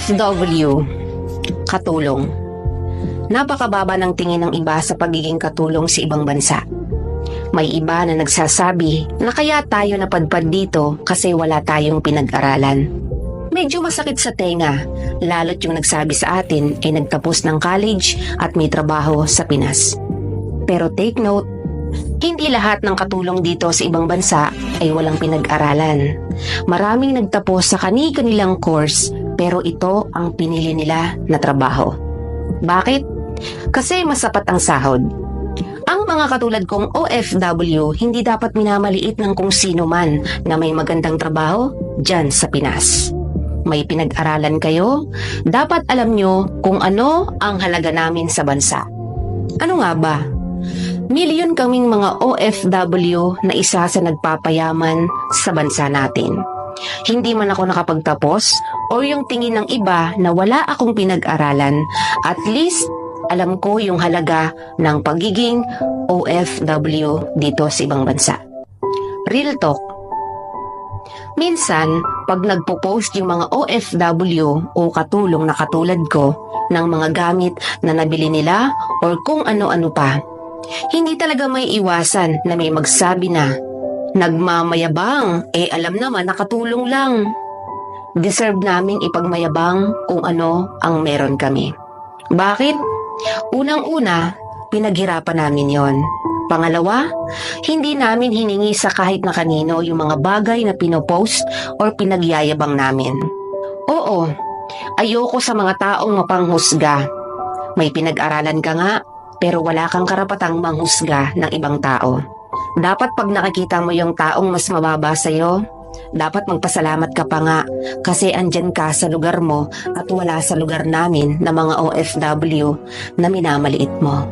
OFW, katulong. Napakababa ng tingin ng iba sa pagiging katulong sa ibang bansa. May iba na nagsasabi na kaya tayo napadpad dito kasi wala tayong pinag-aralan. Medyo masakit sa tenga, lalo't yung nagsabi sa atin ay nagtapos ng college at may trabaho sa Pinas. Pero take note, hindi lahat ng katulong dito sa ibang bansa ay walang pinag-aralan. Maraming nagtapos sa kani-kanilang course pero ito ang pinili nila na trabaho. Bakit? Kasi mas sapat ang sahod. Ang mga katulad kong OFW hindi dapat minamaliit ng kung sino man na may magandang trabaho dyan sa Pinas. May pinag-aralan kayo, dapat alam nyo kung ano ang halaga namin sa bansa. Ano nga ba? Milyon kaming mga OFW na isa sa nagpapayaman sa bansa natin. Hindi man ako nakapagtapos o yung tingin ng iba na wala akong pinag-aralan, at least alam ko yung halaga ng pagiging OFW dito sa ibang bansa. Real talk. Minsan, pag nagpo-post yung mga OFW o katulong na katulad ko ng mga gamit na nabili nila or kung ano-ano pa, hindi talaga may iwasan na may magsabi na, nagmamayabang, alam naman nakatulong lang. Deserve naming ipagmayabang kung ano ang meron kami. Bakit? Unang-una, pinaghirapan namin yon. Pangalawa, hindi namin hiningi sa kahit na kanino yung mga bagay na pinopost or pinagyayabang namin. Oo, ayoko sa mga taong mapanghusga. May pinag-aralan ka nga, pero wala kang karapatang manghusga ng ibang tao. Dapat pag nakikita mo yung taong mas mababa sa'yo, dapat magpasalamat ka pa nga kasi andyan ka sa lugar mo at wala sa lugar namin na mga OFW na minamaliit mo.